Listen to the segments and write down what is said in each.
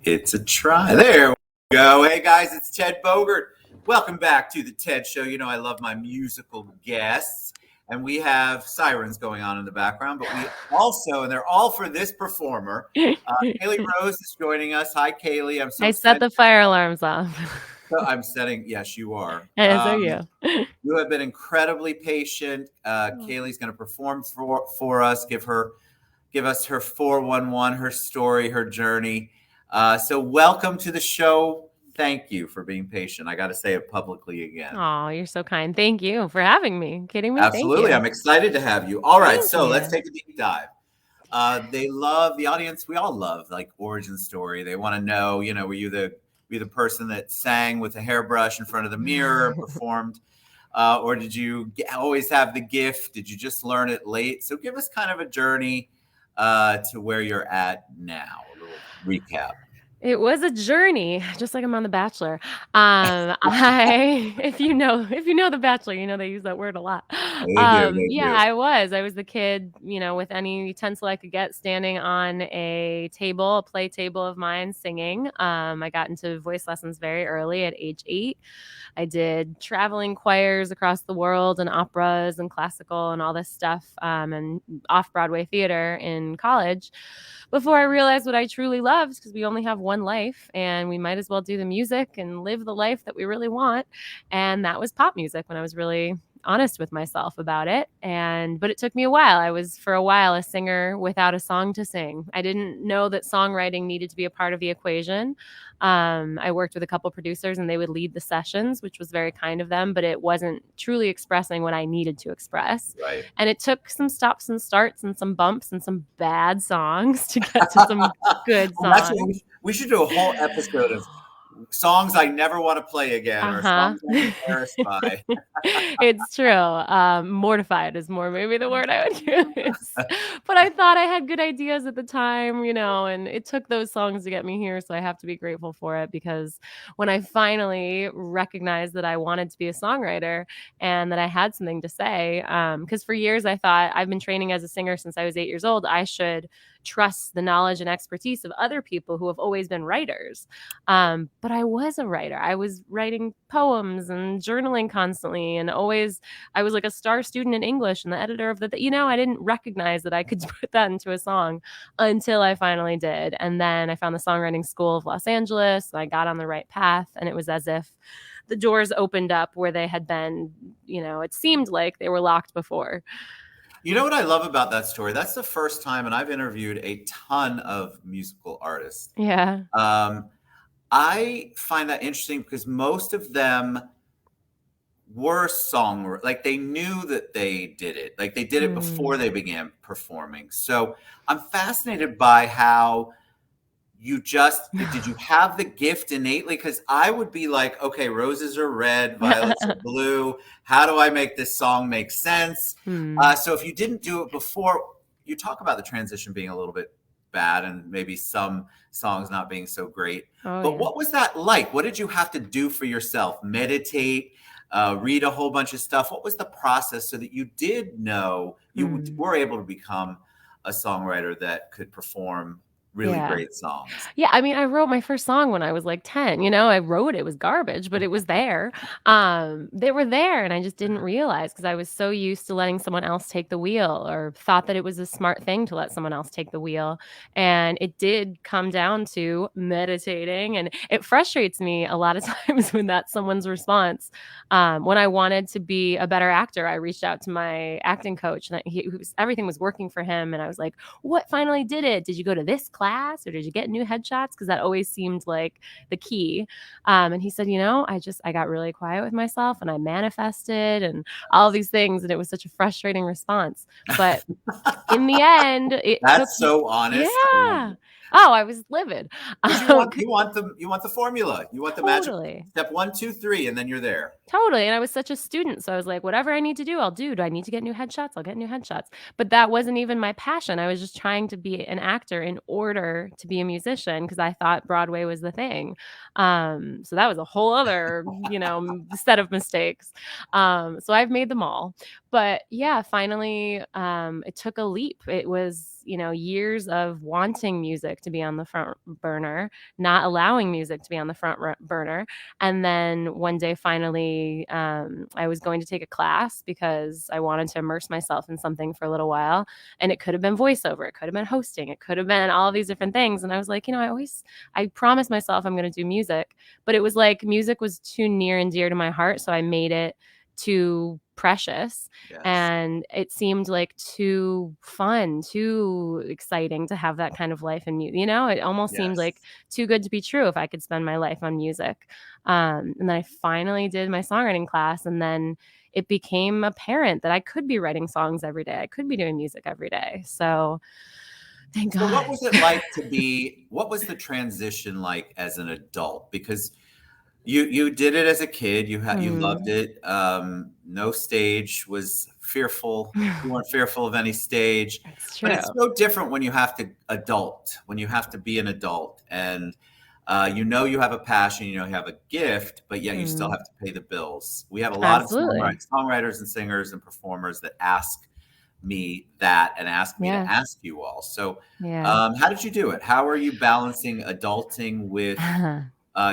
It's a try. There we go. Hey guys, it's Ted Bogert. Welcome back to the Ted Show. You know I love my musical guests, and we have sirens going on in the background, but we also, and they're all for this performer. Caley Rose is joining us. Hi, Caley. I'm so I set the fire alarms off. I'm setting. Yes, you are. As are you. You have been incredibly patient. Caley's going to perform for us. Give us her 411, her story, her journey. So welcome to the show. Thank you for being patient. I got to say it publicly again. Oh, you're so kind. Thank you for having me. Kidding me? Absolutely. I'm excited to have you. All right. Let's take a deep dive. They love the audience. We all love like origin story. They want to know, were you the person that sang with a hairbrush in front of the mirror, performed, or did you always have the gift? Did you just learn it late? So give us kind of a journey to where you're at now. A little recap. It was a journey, just like I'm on The Bachelor. If you know The Bachelor, you know they use that word a lot. They do. I was the kid, with any utensil I could get, standing on a play table of mine, singing. I got into voice lessons very early at age 8. I did traveling choirs across the world and operas and classical and all this stuff, and off-Broadway theater in college before I realized what I truly loved, because we only have one life and we might as well do the music and live the life that we really want. And that was pop music, when I was really honest with myself about it. But it took me a while. I was for a while a singer without a song to sing. I didn't know that songwriting needed to be a part of the equation. I worked with a couple producers and they would lead the sessions, which was very kind of them, but it wasn't truly expressing what I needed to express. Right. And it took some stops and starts and some bumps and some bad songs to get to some good songs. We should do a whole episode of songs I never want to play again, or songs I'm embarrassed by. It's true. Mortified is more maybe the word I would use. But I thought I had good ideas at the time, and it took those songs to get me here. So I have to be grateful for it, because when I finally recognized that I wanted to be a songwriter and that I had something to say, because for years I thought, I've been training as a singer since I was 8 years old, I should trust the knowledge and expertise of other people who have always been writers. But I was a writer. I was writing poems and journaling constantly. And I was like a star student in English and the editor of I didn't recognize that I could put that into a song until I finally did. And then I found the Songwriting School of Los Angeles. And I got on the right path. And it was as if the doors opened up where they had been, it seemed like they were locked before. You know what I love about that story? That's the first time, and I've interviewed a ton of musical artists. Yeah. I find that interesting because most of them were songwriters. Like they knew that they did it. Like they did it before they began performing. So I'm fascinated by how did you have the gift innately? Because I would be like, okay, roses are red, violets are blue. How do I make this song make sense? So if you didn't do it before, you talk about the transition being a little bit bad and maybe some songs not being so great. What was that like? What did you have to do for yourself? Meditate, read a whole bunch of stuff. What was the process so that you did know you were able to become a songwriter that could perform really great songs? Yeah, I mean, I wrote my first song when I was like 10. I wrote it was garbage, but it was there. They were there, and I just didn't realize, because I was so used to letting someone else take the wheel, or thought that it was a smart thing to let someone else take the wheel. And it did come down to meditating, and it frustrates me a lot of times when that's someone's response. When I wanted to be a better actor, I reached out to my acting coach, and everything was working for him. And I was like, what finally did it? Did you go to this class, or did you get new headshots? Because that always seemed like the key. And he said, I got really quiet with myself and I manifested and all these things. And it was such a frustrating response. But in the end, that's so honest. Yeah. Oh, I was livid. You want the formula. You want the magic step 1, 2, 3, and then you're there. Totally. And I was such a student. So I was like, whatever I need to do, I'll do. Do I need to get new headshots? I'll get new headshots. But that wasn't even my passion. I was just trying to be an actor in order to be a musician, because I thought Broadway was the thing. So that was a whole other, set of mistakes. So I've made them all. But yeah, finally, it took a leap. It was was, years of wanting music to be on the front burner, not allowing music to be on the burner. And then one day, finally, I was going to take a class because I wanted to immerse myself in something for a little while. And it could have been voiceover, it could have been hosting, it could have been all these different things. And I was like, I promised myself I'm going to do music, but it was like music was too near and dear to my heart. So I made it too precious, Yes. and it seemed like too fun, too exciting to have that kind of life in music. It almost seemed like Yes. too good to be true if I could spend my life on music. And then I finally did my songwriting class, and then it became apparent that I could be writing songs every day. I could be doing music every day. So thank So God. what was the transition like as an adult? Because you did it as a kid, you loved Mm, it. No stage was fearful. You weren't fearful of any stage, it's but true. it's so different when you have to be an adult and you have a passion, you have a gift, but yet you still Mm, have to pay the bills. We have a lot of absolutely. songwriters and singers and performers that ask me that and ask me to Yeah. ask you all. So, Yeah. how did you do it? How are you balancing adulting with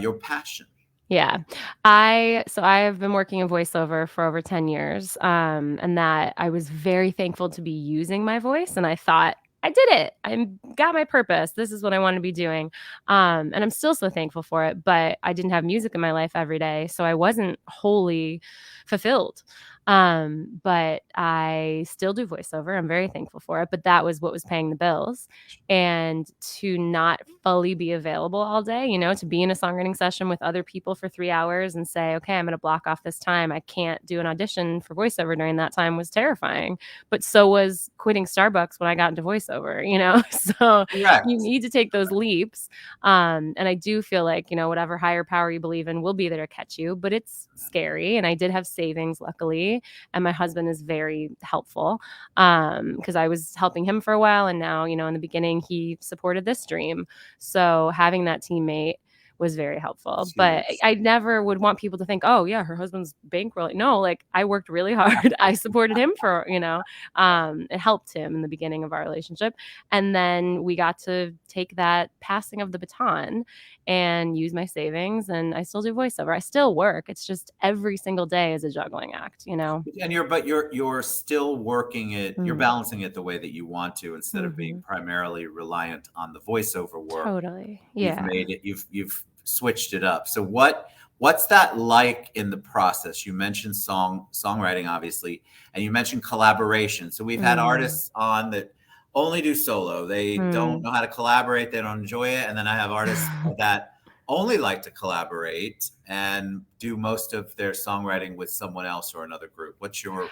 your passion? Yeah. I have been working in voiceover for over 10 years, and that I was very thankful to be using my voice, and I thought, "I did it. I got my purpose. This is what I want to be doing." And I'm still so thankful for it, but I didn't have music in my life every day, so I wasn't wholly fulfilled. But I still do voiceover. I'm very thankful for it, but that was what was paying the bills. And to not fully be available all day, to be in a songwriting session with other people for 3 hours and say, okay, I'm going to block off this time. I can't do an audition for voiceover during that time was terrifying. But so was quitting Starbucks when I got into voiceover. So you Correct. need to take those leaps. And I do feel like, whatever higher power you believe in will be there to catch you, but it's scary. And I did have savings, luckily. And my husband is very helpful, because I was helping him for a while, and now, in the beginning, he supported this dream. So having that teammate was very helpful. It's But huge. I never would want people to think, oh yeah, her husband's bankrolling. No, like I worked really hard. I supported him for, it helped him in the beginning of our relationship. And then we got to take that passing of the baton and use my savings, and I still do voiceover. I still work. It's just every single day is a juggling act. And you're still working it, you're Mm, balancing it the way that you want to instead of being mhm. primarily reliant on the voiceover work. Totally. You've Yeah. made it, you've switched it up. So what's that like in the process? You mentioned songwriting, obviously, and you mentioned collaboration. So we've had Mm, artists on that only do solo. They don't mm. know how to collaborate, they don't enjoy it. And then I have artists that only like to collaborate and do most of their songwriting with someone else or another group. What's your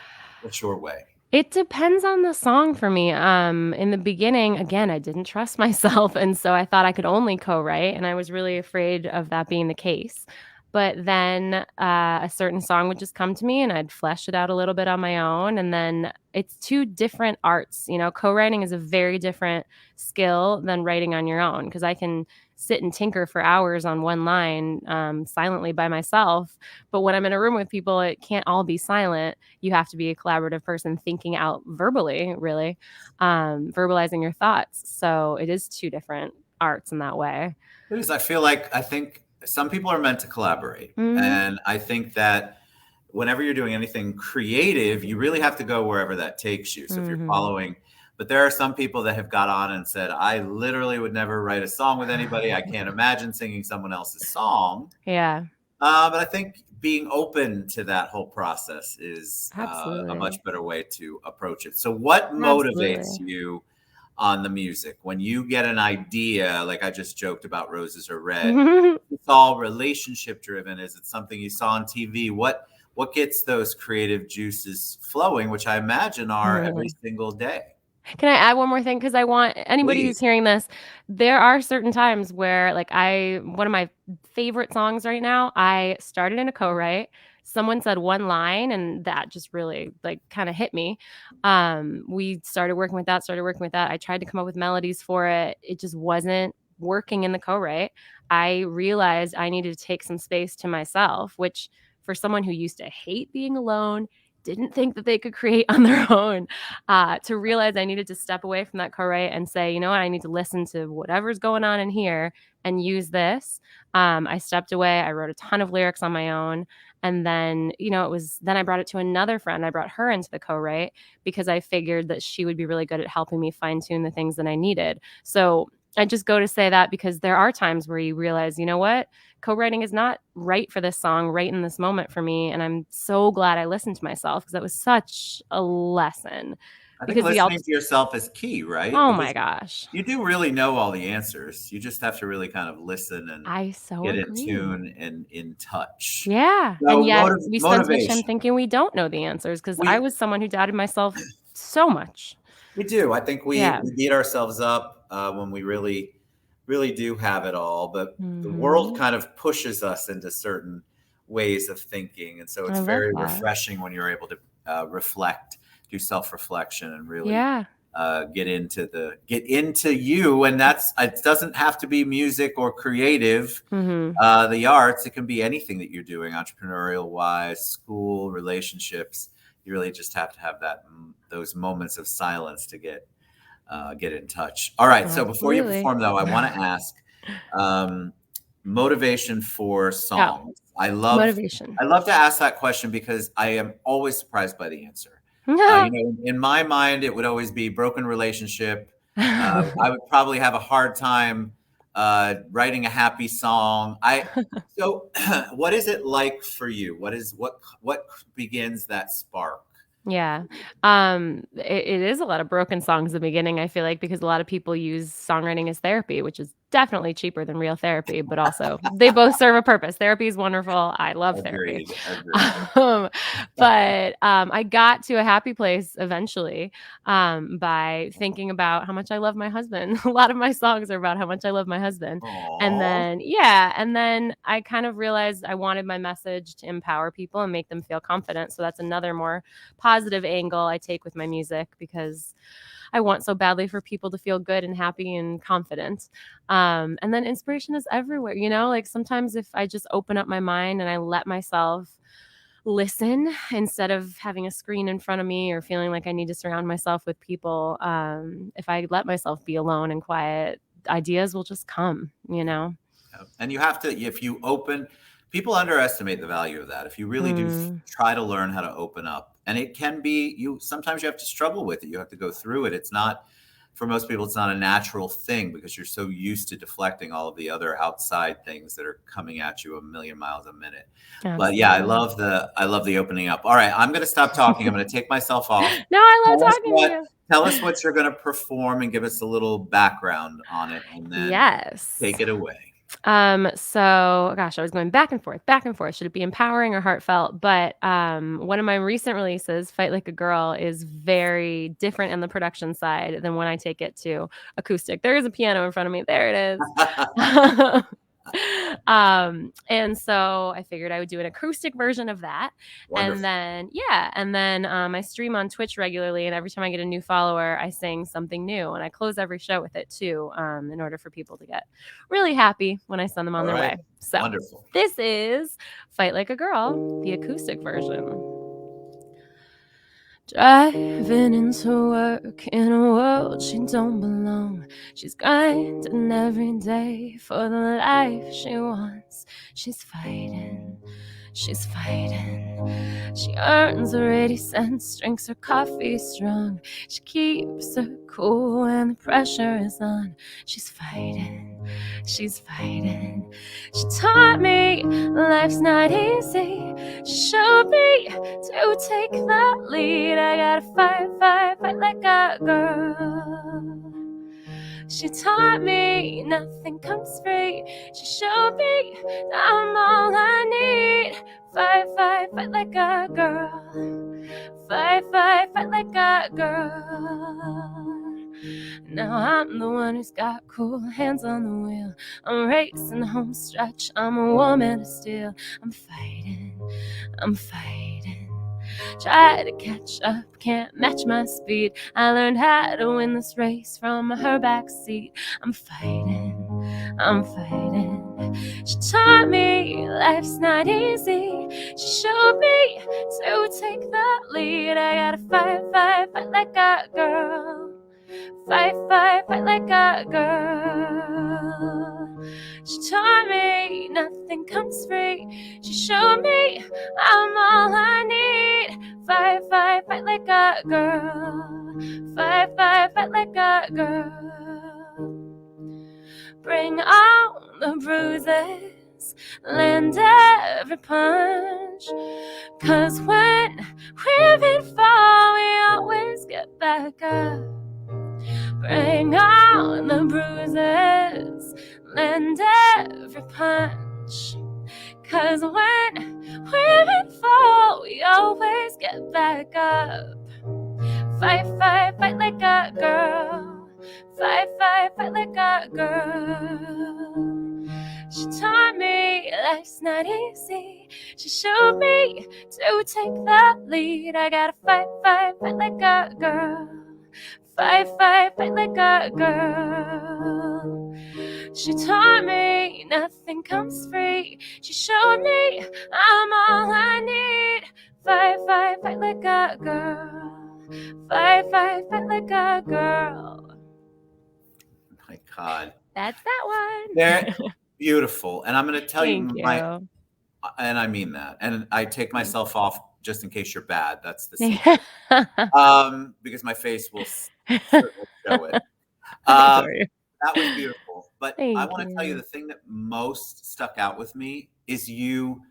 way? It depends on the song for me. In the beginning, again, I didn't trust myself, and so I thought I could only co-write, and I was really afraid of that being the case. But then, a certain song would just come to me, and I'd flesh it out a little bit on my own, and then it's 2 different arts. Co-writing is a very different skill than writing on your own, because I can sit and tinker for hours on one line, silently by myself. But when I'm in a room with people, it can't all be silent. You have to be a collaborative person thinking out verbally, really, verbalizing your thoughts. So it is 2 different arts in that way. It is. I think some people are meant to collaborate. Mhm. And I think that whenever you're doing anything creative, you really have to go wherever that takes you. So if you're Mhm. following, but there are some people that have got on and said, I literally would never write a song with anybody. I can't imagine singing someone else's song. Yeah, But I think being open to that whole process is a much absolutely. better way to approach it. So, what motivates Absolutely. you on the music when you get an idea? Like I just joked about roses are red. It's all relationship driven. Is it something you saw on TV? What gets those creative juices flowing? Which I imagine are every Mhm. single day. Can I add one more thing? Because I want anybody who's Please. hearing this, there are certain times where, like, one of my favorite songs right now, I started in a co-write. Someone said one line, and that just really, like, kinda hit me. We started working with that, started working with that. I tried to come up with melodies for it. It just wasn't working in the co-write. I realized I needed to take some space to myself, which for someone who used to hate being alone, didn't think that they could create on their own, to realize I needed to step away from that co-write and say, you know what, I need to listen to whatever's going on in here and use this. I stepped away. I wrote a ton of lyrics on my own. And then, then I brought it to another friend. I brought her into the co-write because I figured that she would be really good at helping me fine tune the things that I needed. So I just go to say that because there are times where you realize, you know what? Co-writing is not right for this song right in this moment for me. And I'm so glad I listened to myself because that was such a lesson. I think Because listening to yourself is key, right? oh Because my gosh. you do really know all the answers. You just have to really kind of listen and I so get in agree. tune and in touch. Yeah. And So yet we spend so much time motivation. thinking we don't know the answers because I We was someone who doubted myself so much. we do. I think Yeah. we beat ourselves up when we really do have it all, but the world Mhm. kind of pushes us into certain ways of thinking, and so I it's love very that. refreshing when you're able to reflect, do self-reflection, and really Yeah. get into you. And that's it doesn't have to be music or creative, Mhm. the arts. It can be anything that you're doing, entrepreneurial wise, school, relationships. You really just have to have those moments of silence to get in touch. All right. So before you Absolutely. perform, though, I want to ask um, motivation for Oh, songs. I motivation. love to ask that question because I am always surprised by the answer. In my mind, it would always be broken relationship. I would probably have a hard time writing a happy song. So what is it like for you? What begins that spark? Yeah. It is a lot of broken songs in the beginning, I feel like, because a lot of people use songwriting as therapy, which is definitely cheaper than real therapy, but also they both serve a purpose. Therapy is wonderful. I love therapy. Agreed. Agreed. Um, but I got to a happy place eventually, by thinking about how much I love my husband. A lot of my songs are about how much I love my husband. And Aw. then, yeah, and then I kind of realized I wanted my message to empower people and make them feel confident. So that's another more positive angle I take with my music because I want so badly for people to feel good and happy and confident. And then inspiration is everywhere, like sometimes if I just open up my mind and I let myself listen instead of having a screen in front of me or feeling like I need to surround myself with people, if I let myself be alone and quiet, ideas will just come. And you have to, if you open, people underestimate the value of that. If you really do Mm, try to learn how to open up, and it can be, sometimes you have to struggle with it. You have to go through it. It's not, for most people, it's not a natural thing because you're so used to deflecting all of the other outside things that are coming at you a million miles a minute. But yeah, absolutely. I love the opening up. All right, I'm going to stop talking. I'm going to take myself off. No, I love Tell us talking to what, you. tell us what you're going to perform and give us a little background on it, and then Yes. take it away. So gosh, I was going back and forth, back and forth. Should it be empowering or heartfelt? But one of my recent releases, Fight Like a Girl, is very different in the production side than when I take it to acoustic. There is a piano in front of me. There it is. And so I figured I would do an acoustic version of that. And Wonderful. then, yeah, and then I stream on Twitch regularly. And every time I get a new follower, I sing something new. And I close every show with it too, in order for people to get really happy when I send them on All their right. way. So Wonderful. this is Fight Like a Girl, the acoustic version. Driving into work in a world she don't belong. She's grinding every day for the life she wants. She's fighting, she's fighting. She earns her 80 cents, drinks her coffee strong. She keeps her cool when the pressure is on. She's fighting, she's fighting. She taught me life's not easy. She showed me to take the lead. I gotta fight, fight, fight like a girl. She taught me nothing comes free. She showed me that I'm all I need. Fight, fight, fight like a girl. Fight, fight, fight like a girl. Now I'm the one who's got cool hands on the wheel. I'm racing home stretch. I'm a woman of steel. I'm fighting, I'm fighting. Try to catch up, can't match my speed. I learned how to win this race from her backseat. I'm fighting, I'm fighting. She taught me life's not easy. She showed me to take the lead. I gotta fight, fight, fight like a girl. Fight, fight, fight like a girl. She taught me nothing comes free. She showed me I'm all I need. Fight, fight, fight like a girl. Fight, fight, fight like a girl. Bring on the bruises, land every punch. 'Cause when we've been fall, we always get back up. Bring on the bruises, land every punch. 'Cause when we've been fall, we always get back up. Fight, fight, fight like a girl. Fight, fight, fight like a girl. She taught me life's not easy. She showed me to take the lead. I gotta fight, fight, fight like a girl. Fight, fight, fight like a girl. She taught me nothing comes free. She showed me I'm all I need. Fight, fight, fight like a girl. Fight, fight, fight like a girl. My God. That's that one. They're beautiful. And I'm going to tell Thank you, you. and I mean that. And I take myself off just in case you're bad. That's the secret. Because my face will certainly show it. That was beautiful. But I want to tell you the thing that most stuck out with me is you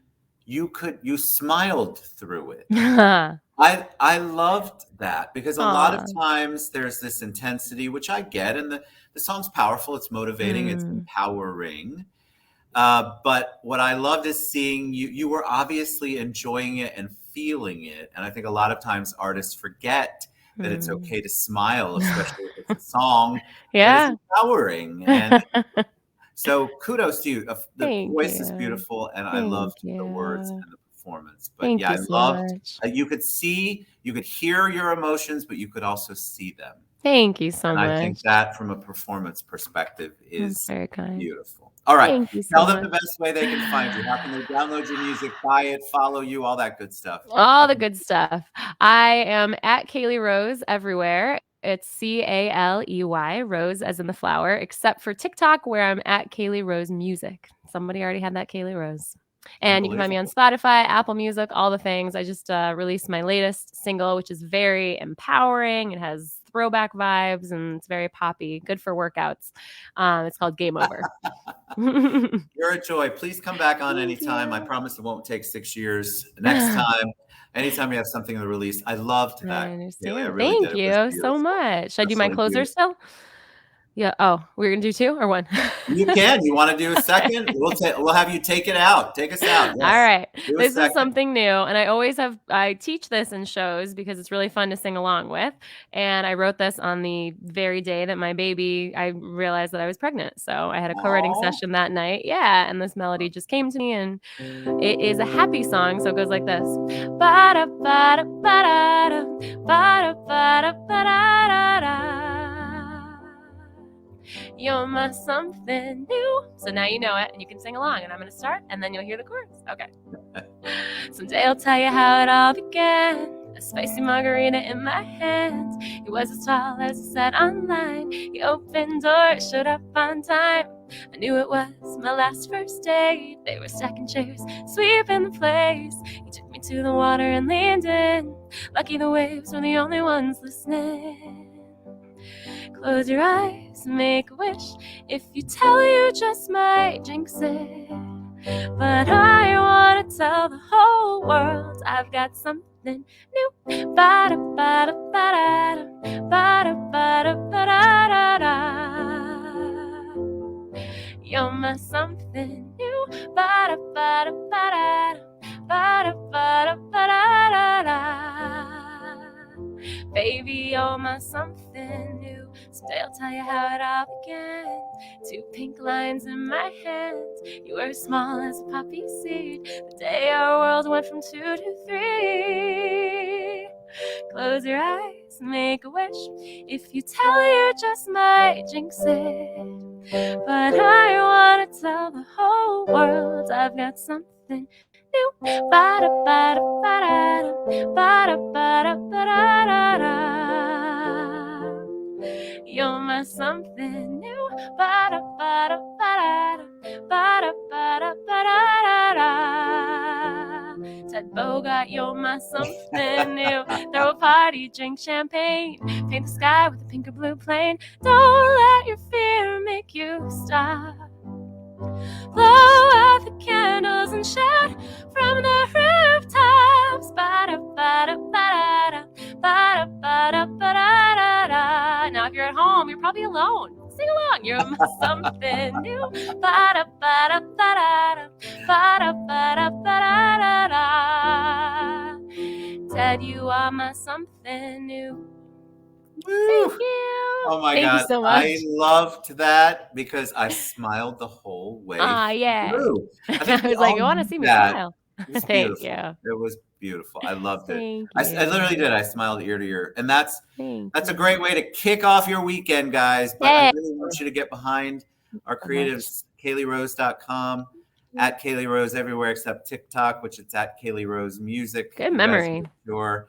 smiled through it. I loved that because a lot of times there's this intensity, which I get, and the song's powerful, it's motivating, it's empowering. But what I loved is seeing you were obviously enjoying it and feeling it. And I think a lot of times artists forget that it's okay to smile, especially if it's a song that is empowering. And so kudos to you. The voice is beautiful, and I loved the words and the performance. But I loved you could hear your emotions, but you could also see them. Thank you so much. I think that from a performance perspective is very kind. Beautiful. All right. Tell them the best way they can find you. How can they download your music, buy it, follow you, all that good stuff? All the good stuff. I am at Caley Rose everywhere. It's Caley, Rose as in the flower, except for TikTok where I'm at Caley Rose Music. Somebody already had that Caley Rose. And you can find me on Spotify, Apple Music, all the things. I just released my latest single, which is very empowering. It has throwback vibes and it's very poppy, good for workouts. It's called Game Over. You're a joy. Please come back on anytime. I promise it won't take 6 years. Next time, anytime you have something to release. I loved that. I understand. Thank you so much. Should I do my closer still? Yeah. Oh, we're gonna do 2 or 1? You can. You want to do a second? We'll have you take it out. Take us out. Yes. All right. This is something new, and I teach this in shows because it's really fun to sing along with. And I wrote this on the very day that I realized that I was pregnant. So I had a co-writing session that night. Yeah, and this melody just came to me, and it is a happy song, so it goes like this. Ba-da, ba-da, ba-da, ba-da, ba-da, ba-da-da-da. You're my something new. So now you know it, and you can sing along, and I'm going to start, and then you'll hear the chorus. Okay. Someday I'll tell you how it all began. A spicy margarita in my hand. He was as tall as he said online. He opened doors, showed up on time. I knew it was my last first date. They were stacking chairs, sweeping the place. He took me to the water and leaned in. Lucky the waves were the only ones listening. Close your eyes, make a wish. If you tell, you just might jinx it. But I want to tell the whole world I've got something new. Ba-da, ba-da, ba-da, ba-da, ba-da, ba-da, da-da. You're my something new. Ba-da, ba-da, ba-da, ba-da, ba-da, ba-da, da-da. Baby, you're my something new. Someday I'll tell you how it all began. 2 pink lines in my hand. You were small as a poppy seed. The day our world went from 2 to 3. Close your eyes, make a wish. If you tell, you just might jinx it. But I want to tell the whole whole world. I've got something new. Ba-da, ba-da, ba-da-da, ba-da, ba-da, ba-da-da-da. You're my something new. Ba-da, ba-da, ba-da-da, ba-da, ba-da, ba-da-da-da. Ted Bogart, you're my something new. Throw a party, drink champagne, paint the sky with a pink or blue plane. Don't let your fear make you stop. Blow out the candles and shout from the rooftops. Ba-da, ba-da, ba-da-da, ba-da, ba-da, ba-da-da-da. Now, if you're at home, you're probably alone. Sing along. You're my something new. Ba-da, ba-da, ba-da-da, ba-da, ba-da, ba-da-da-da. Ted, you are my something new. Thank you. Oh my Thank God. you so much. I loved that because I smiled the whole way Yeah. through. I was like, you want to see me smile? It was Thank beautiful. you. It was beautiful. I loved it. Thank I you. literally did. I smiled ear to ear. And that's Thank a you. great way to kick off your weekend, guys. But I Yay. really want you to get behind our So creatives, CaleyRose.com, at Caley Rose everywhere except TikTok, which it's at Caley Rose Music. Good You guys memory. make sure.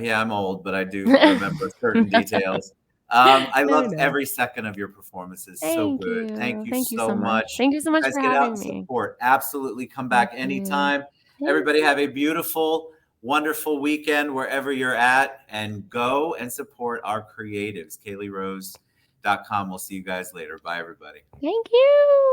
Yeah, I'm old, but I do remember certain details. I loved every second of your performances. So good. you. Thank you Thank you so much. Thank you so much Guys, for get out having and me. support. Absolutely. Come back Thank you. anytime. Thank Everybody you. have a beautiful, wonderful weekend wherever you're at, and go and support our creatives. CaleyRose.com. We'll see you guys later. Bye, everybody. Thank you.